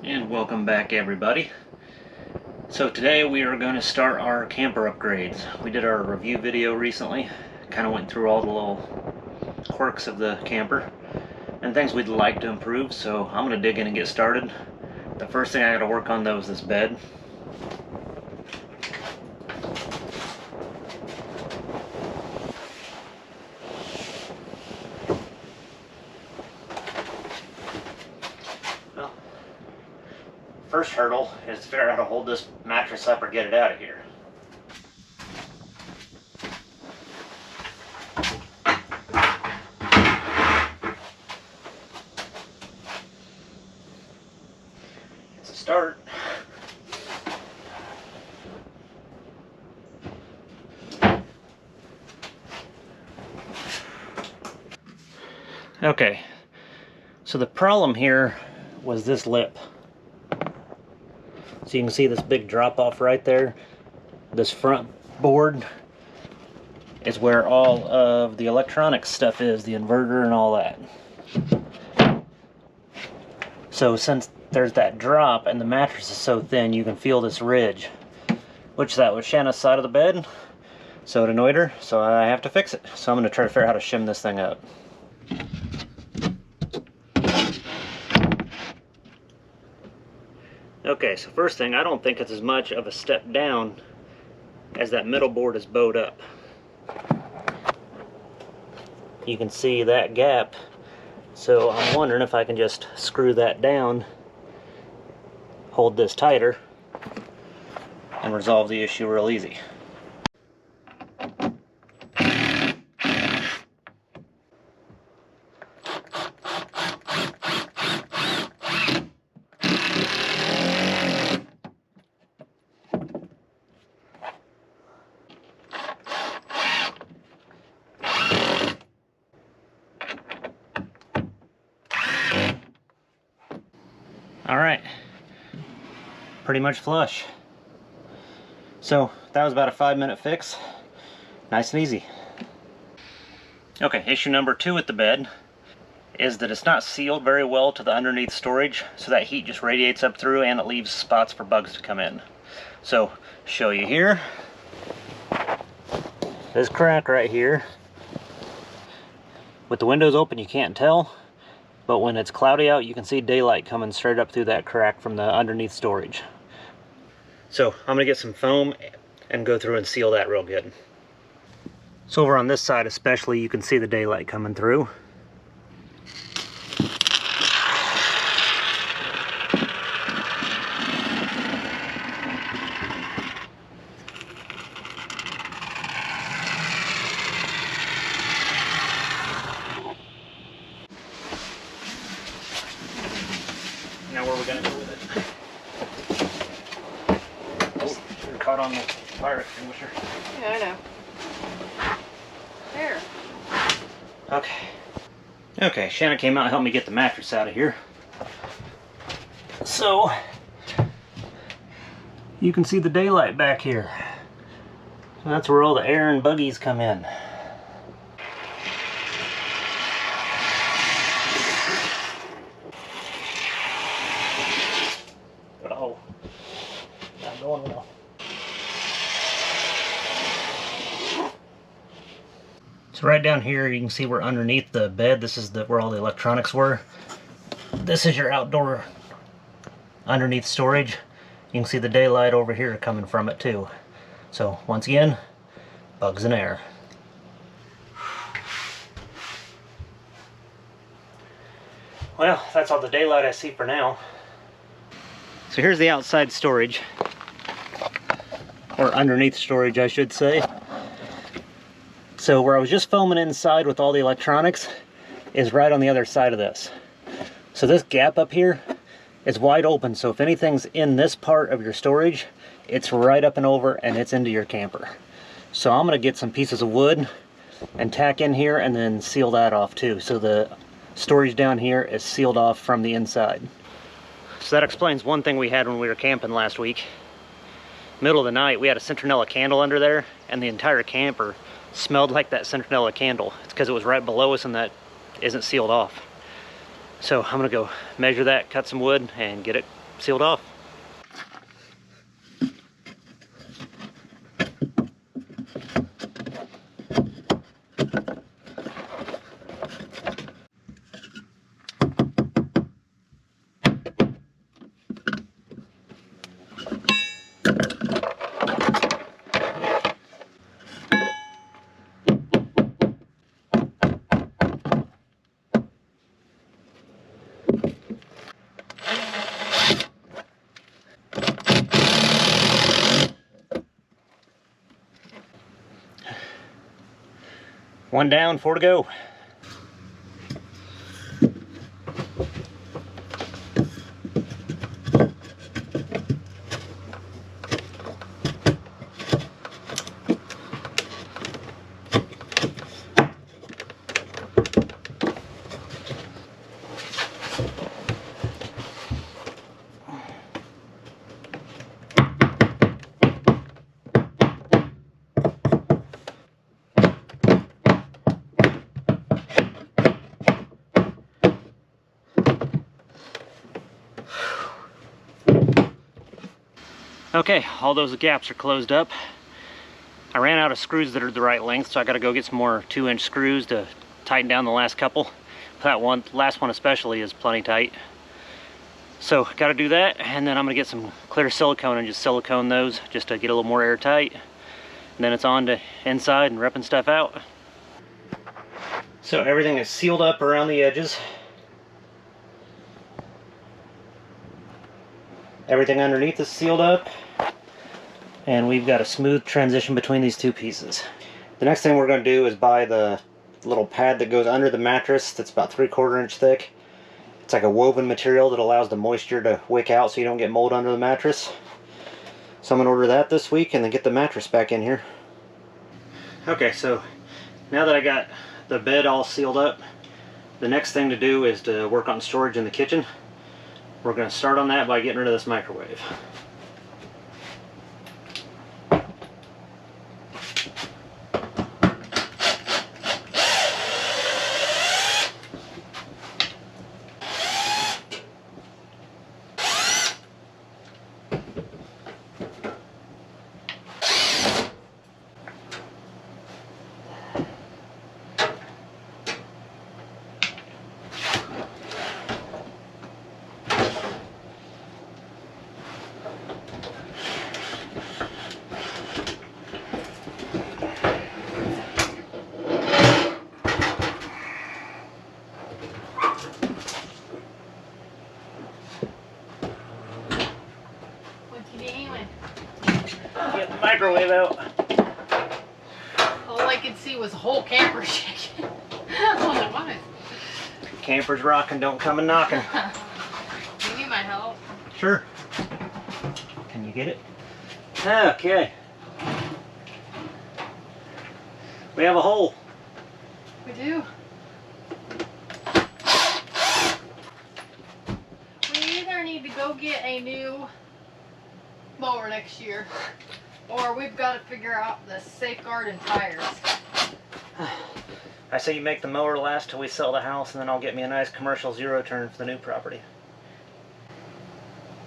And welcome back, everybody. So today we are going to start our camper upgrades. We did our review video recently, kind of went through all the little quirks of the camper and things we'd like to improve, so I'm going to dig in and get started. The first thing I got to work on though is this bed. First hurdle is to figure out how to hold this mattress up or get it out of here. It's a start. Okay, so the problem here was this lip. So you can see this big drop off right there. This front board is where all of the electronic stuff is, the inverter and all that. So since there's that drop and the mattress is so thin, you can feel this ridge, which that was Shanna's side of the bed. So it annoyed her, so I have to fix it. So I'm going to try to figure out how to shim this thing up. Okay, so first thing, I don't think it's as much of a step down as that middle board is bowed up. You can see that gap, so I'm wondering if I can just screw that down, hold this tighter, and resolve the issue real easy. Alright, pretty much flush. So that was about a 5-minute fix. Nice and easy. Okay, issue number 2 with the bed is that it's not sealed very well to the underneath storage, so that heat just radiates up through and it leaves spots for bugs to come in. So, show you here. This crack right here. With the windows open you can't tell, but when it's cloudy out you can see daylight coming straight up through that crack from the underneath storage. So I'm going to get some foam and go through and seal that real good. So over on this side especially you can see the daylight coming through. Now where are we going to go with it? Oh, you're caught on the fire extinguisher. Yeah, I know. There. Okay, Shanna came out and helped me get the mattress out of here. So, you can see the daylight back here. So that's where all the air and buggies come in. Oh, not going well. So right down here you can see we're underneath the bed. This is where all the electronics were. This is your outdoor underneath storage. You can see the daylight over here coming from it too. So once again, bugs and air. Well, that's all the daylight I see for now. So here's the outside storage, or underneath storage I should say. So where I was just foaming inside with all the electronics is right on the other side of this. So this gap up here is wide open, so if anything's in this part of your storage, it's right up and over and it's into your camper. So I'm going to get some pieces of wood and tack in here and then seal that off too, so the storage down here is sealed off from the inside. So that explains one thing we had when we were camping last week. Middle of the night we had a citronella candle under there and the entire camper smelled like that citronella candle. It's because it was right below us and that isn't sealed off. So I'm gonna go measure that, cut some wood, and get it sealed off. One down, 4 to go. Okay, all those gaps are closed up. I ran out of screws that are the right length, so I gotta go get some more 2-inch screws to tighten down the last couple. That one, last one especially, is plenty tight. So gotta do that, and then I'm gonna get some clear silicone and just silicone those just to get a little more airtight. And then it's on to inside and ripping stuff out. So everything is sealed up around the edges. Everything underneath is sealed up. And we've got a smooth transition between these two pieces. The next thing we're going to do is buy the little pad that goes under the mattress that's about 3/4 inch thick. It's like a woven material that allows the moisture to wick out so you don't get mold under the mattress. So I'm going to order that this week and then get the mattress back in here. Okay, so now that I got the bed all sealed up, the next thing to do is to work on storage in the kitchen. We're going to start on that by getting rid of this microwave. Get the microwave out. All I could see was a whole camper shaking. I don't know why. Camper's rocking, don't come and knocking. You need my help? Sure. Can you get it? Okay. We have a hole. We do. We either need to go get a new mower next year, or we've got to figure out the safeguard and tires. I say you make the mower last till we sell the house, and then I'll get me a nice commercial zero turn for the new property.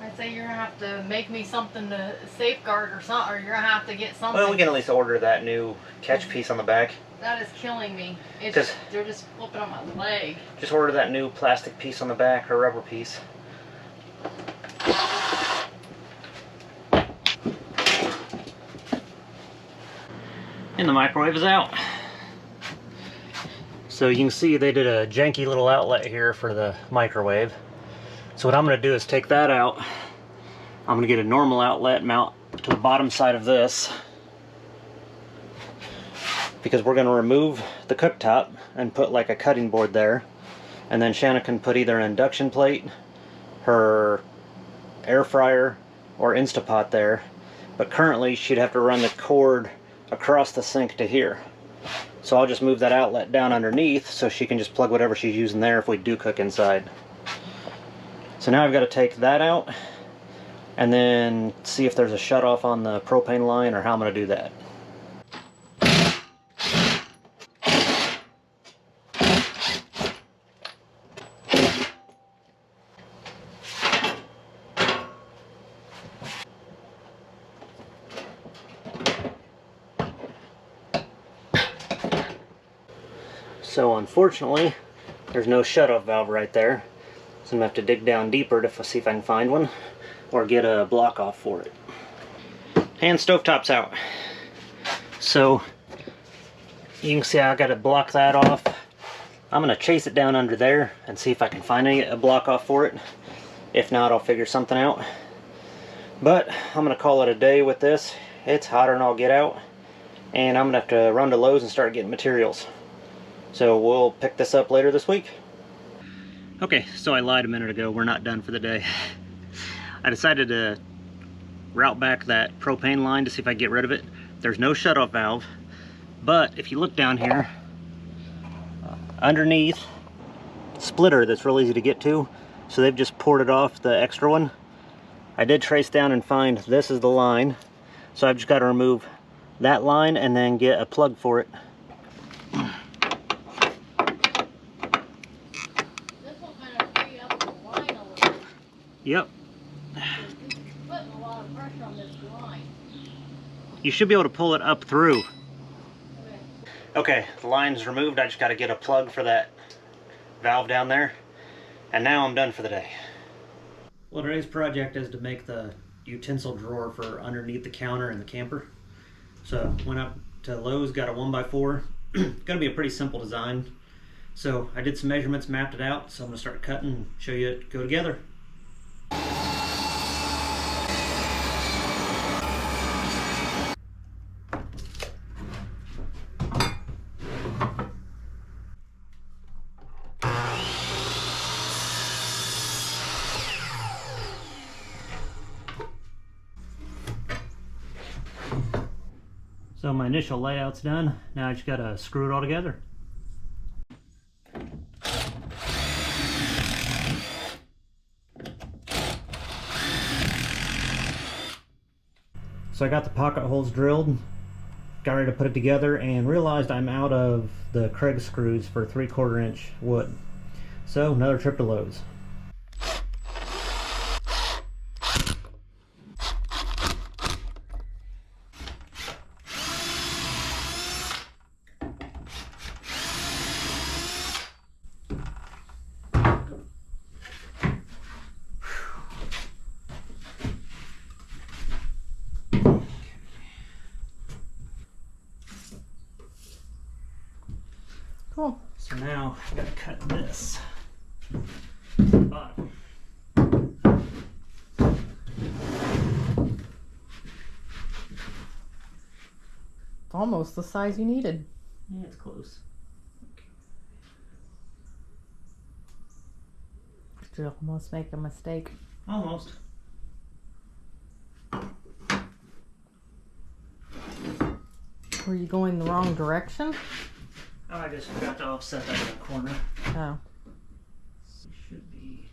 I say you're gonna have to make me something to safeguard or something, or you're gonna have to get something. Well, we can at least order that new catch piece on the back. That is killing me. It's just, they're just flipping on my leg. Just order that new plastic piece on the back, or rubber piece. And the microwave is out. So you can see they did a janky little outlet here for the microwave. So what I'm going to do is take that out. I'm going to get a normal outlet mount to the bottom side of this, because we're going to remove the cooktop and put like a cutting board there. And then Shanna can put either an induction plate, her air fryer, or Instapot there. But currently she'd have to run the cord across the sink to here. So I'll just move that outlet down underneath so she can just plug whatever she's using there if we do cook inside. So now I've got to take that out and then see if there's a shutoff on the propane line or how I'm going to do that. So unfortunately, there's no shutoff valve right there. So I'm gonna have to dig down deeper to see if I can find one or get a block off for it. And stovetop's out. So you can see I gotta block that off. I'm gonna chase it down under there and see if I can find a block off for it. If not, I'll figure something out. But I'm gonna call it a day with this. It's hotter than all get out. And I'm gonna have to run to Lowe's and start getting materials. So we'll pick this up later this week. Okay, so I lied a minute ago. We're not done for the day. I decided to route back that propane line to see if I can get rid of it. There's no shutoff valve, but if you look down here, underneath splitter that's real easy to get to, so they've just poured it off the extra one. I did trace down and find this is the line, so I've just got to remove that line and then get a plug for it. This will kind of free up the line a little. Yep. Putting a lot of pressure on this line. You should be able to pull it up through. Okay. Okay, the line's removed. I just got to get a plug for that valve down there. And now I'm done for the day. Well, today's project is to make the utensil drawer for underneath the counter in the camper. So went up to Lowe's, got a 1x4. Gonna be a pretty simple design. So I did some measurements, mapped it out. So I'm gonna start cutting and show you it go together. So my initial layout's done. Now I just gotta screw it all together. So I got the pocket holes drilled, got ready to put it together, and realized I'm out of the Craig screws for 3/4 inch wood. So another trip to Lowe's. Cool. So now I've got to cut this bottom. It's almost the size you needed. Yeah, it's close. Did you almost make a mistake? Almost. Were you going the wrong direction? Oh, I just forgot to offset that in the corner. Oh. It should be.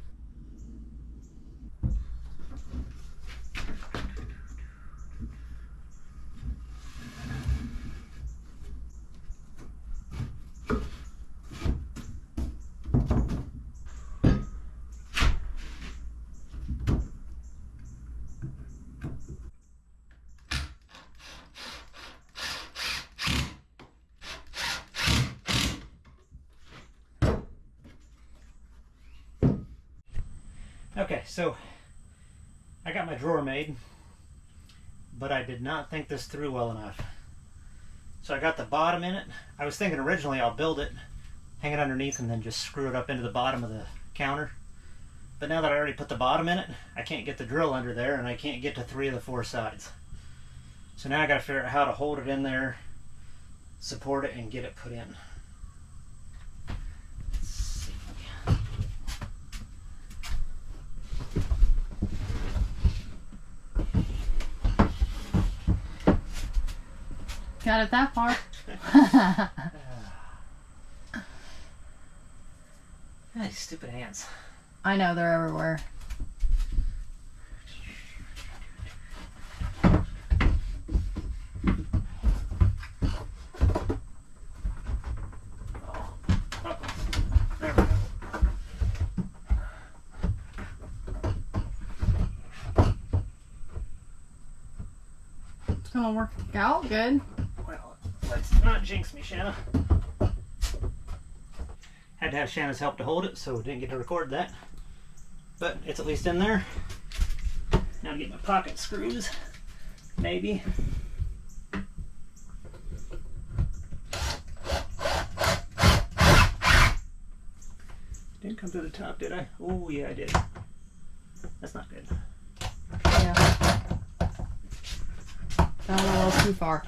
Okay, so I got my drawer made, but I did not think this through well enough. So I got the bottom in it. I was thinking originally I'll build it, hang it underneath, and then just screw it up into the bottom of the counter. But now that I already put the bottom in it, I can't get the drill under there, and I can't get to 3 of the 4 sides. So now I gotta figure out how to hold it in there, support it, and get it put in. Got it that far. These stupid ants. I know, they're everywhere. There we go. It's gonna work out good. Well, let's not jinx me, Shanna. Had to have Shanna's help to hold it, so didn't get to record that. But it's at least in there. Now to get my pocket screws, maybe. Didn't come through the top, did I? Oh yeah, I did. That's not good. Yeah. That went a little too far.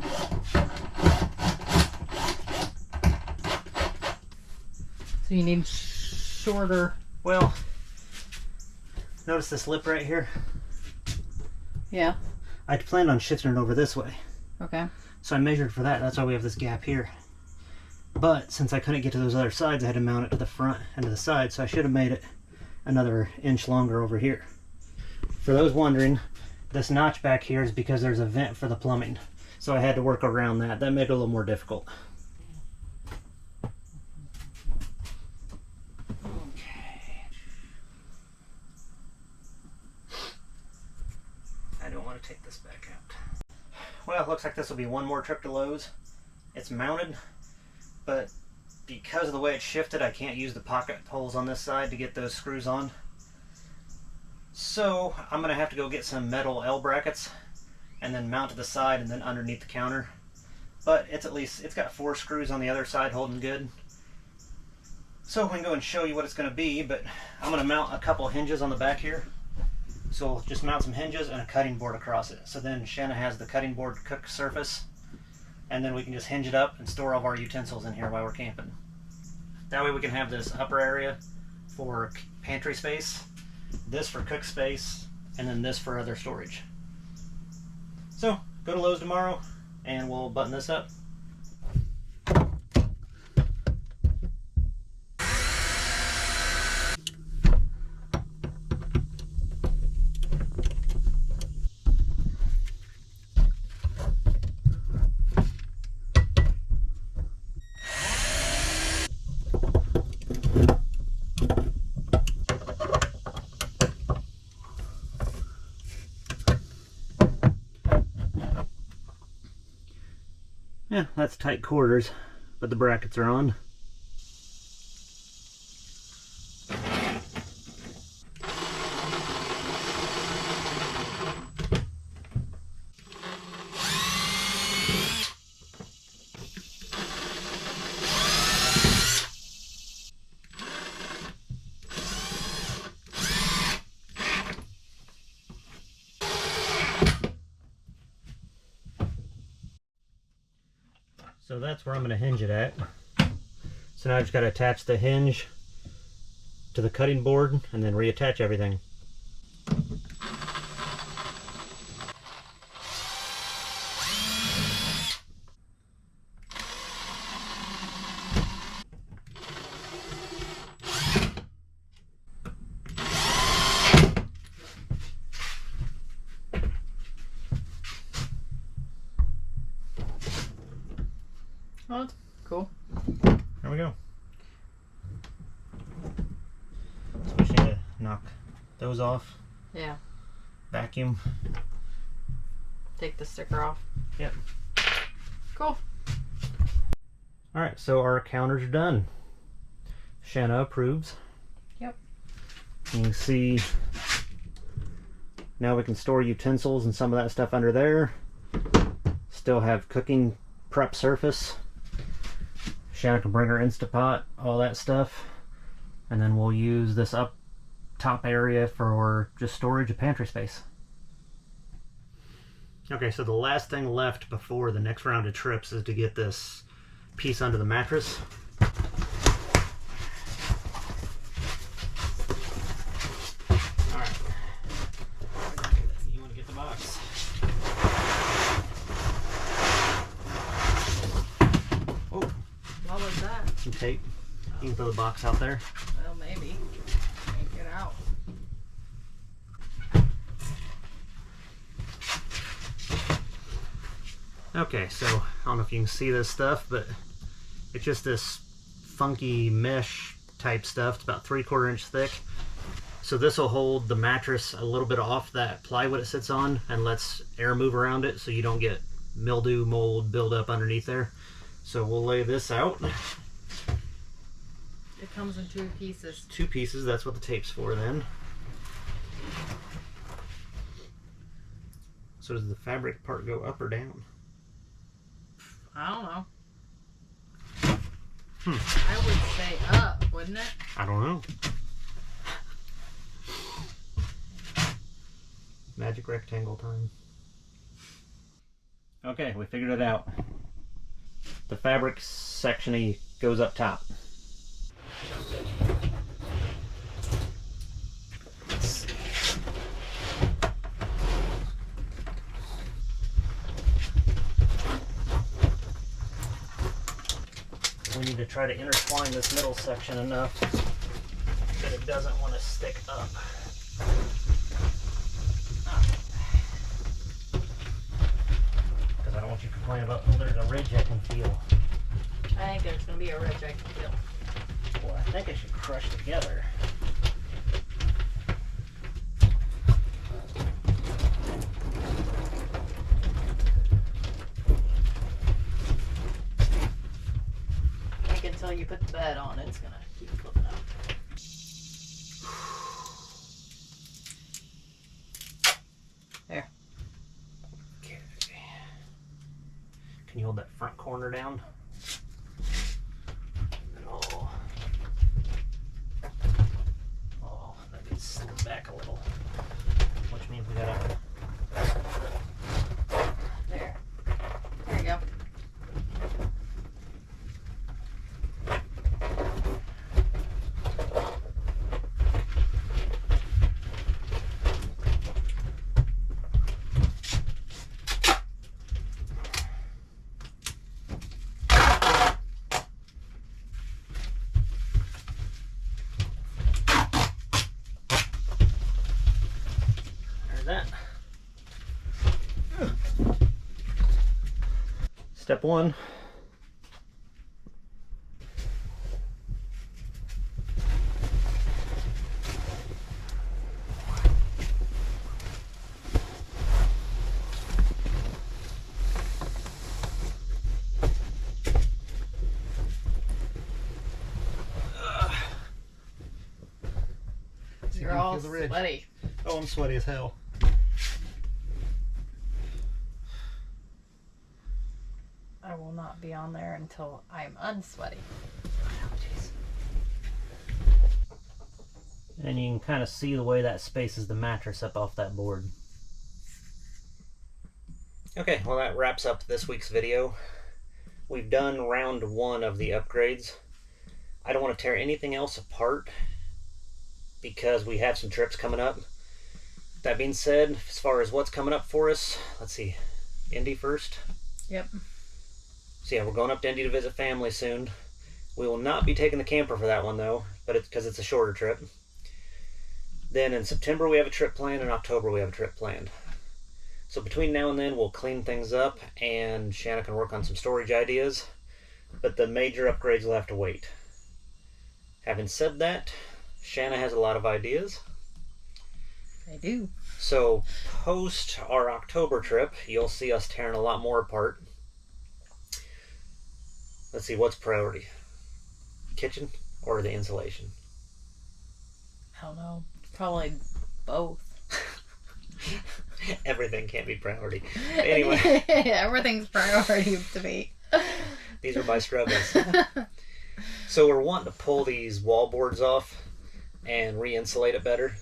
So you need shorter. Well, notice this lip right here? Yeah. I planned on shifting it over this way. Okay. So I measured for that. That's why we have this gap here. But since I couldn't get to those other sides, I had to mount it to the front and to the side. So I should have made it another inch longer over here. For those wondering, this notch back here is because there's a vent for the plumbing. So I had to work around that. That made it a little more difficult. Okay. I don't want to take this back out. Well, it looks like this will be one more trip to Lowe's. It's mounted, but because of the way it's shifted, I can't use the pocket holes on this side to get those screws on. So I'm going to have to go get some metal L brackets and then mount to the side and then underneath the counter. But it's got 4 screws on the other side holding good. So we can go and show you what it's going to be, but I'm going to mount a couple hinges on the back here. So we'll just mount some hinges and a cutting board across it. So then Shanna has the cutting board cook surface, and then we can just hinge it up and store all of our utensils in here while we're camping. That way we can have this upper area for pantry space, this for cook space, and then this for other storage. So go to Lowe's tomorrow and we'll button this up. Yeah, that's tight quarters, but the brackets are on. So that's where I'm going to hinge it at. So now I just got to attach the hinge to the cutting board and then reattach everything. Oh, that's cool. There we go. So we just need to knock those off. Yeah. Vacuum. Take the sticker off. Yep. Cool. Alright, so our counters are done. Shanna approves. Yep. You can see now we can store utensils and some of that stuff under there. Still have cooking prep surface. Shanna can bring her Instapot, all that stuff. And then we'll use this up top area for just storage of pantry space. Okay, so the last thing left before the next round of trips is to get this piece under the mattress. Alright. You want to get the box? Oh. What was that? Some tape. You can throw the box out there. Well, maybe. Can't get out. Okay, so I don't know if you can see this stuff, but it's just this funky mesh type stuff. It's about 3/4 inch thick. So this will hold the mattress a little bit off that plywood it sits on and lets air move around it so you don't get mildew, mold build up underneath there. So we'll lay this out. It comes in 2 pieces. 2 pieces, that's what the tape's for then. So does the fabric part go up or down? I don't know. I would say up, wouldn't it? I don't know. Magic rectangle time. Okay, we figured it out. The fabric section goes up top. Let's see. We need to try to intertwine this middle section enough that it doesn't want to stick up. Because I don't want you to complain about, oh, there's a ridge I can feel. I think there's going to be a ridge I can feel. Well, I think it should crush together. I think until you put the bed on, it's going to keep flipping out. There. Okay. Can you hold that front corner down? Oh. Oh, that needs to slip back a little. Which means we gotta... There. There you go. That. Step 1. You're all sweaty. Oh, I'm sweaty as hell. I will not be on there until I'm unsweaty. And you can kind of see the way that spaces the mattress up off that board. Okay, well that wraps up this week's video. We've done round 1 of the upgrades. I don't want to tear anything else apart because we have some trips coming up. That being said, as far as what's coming up for us, let's see, Indy first. Yep. So yeah, we're going up to Indy to visit family soon. We will not be taking the camper for that one though, but it's because it's a shorter trip. Then in September we have a trip planned, and in October we have a trip planned. So between now and then we'll clean things up and Shanna can work on some storage ideas, but the major upgrades will have to wait. Having said that, Shanna has a lot of ideas. I do. So post our October trip, you'll see us tearing a lot more apart. Let's see, what's priority? Kitchen or the insulation? I don't know. Probably both. Everything can't be priority. Anyway. Everything's priority to me. These are my struggles. So we're wanting to pull these wall boards off and re-insulate it better.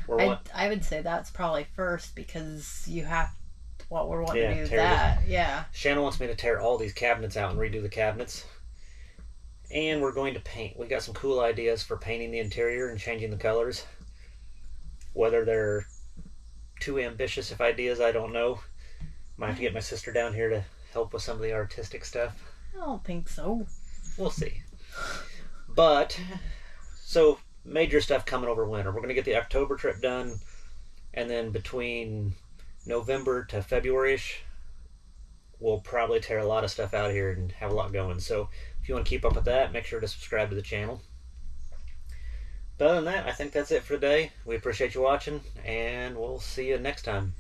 I would say that's probably first because you have what we're wanting to do tear that. Yeah. Shanna wants me to tear all these cabinets out and redo the cabinets. And we're going to paint. We got some cool ideas for painting the interior and changing the colors. Whether they're too ambitious of ideas, I don't know. Might have to get my sister down here to help with some of the artistic stuff. I don't think so. We'll see. But, so major stuff coming over winter. We're going to get the October trip done, and then between November to February-ish, we'll probably tear a lot of stuff out here and have a lot going. So if you want to keep up with that, make sure to subscribe to the channel. But other than that, I think that's it for today. We appreciate you watching, and we'll see you next time.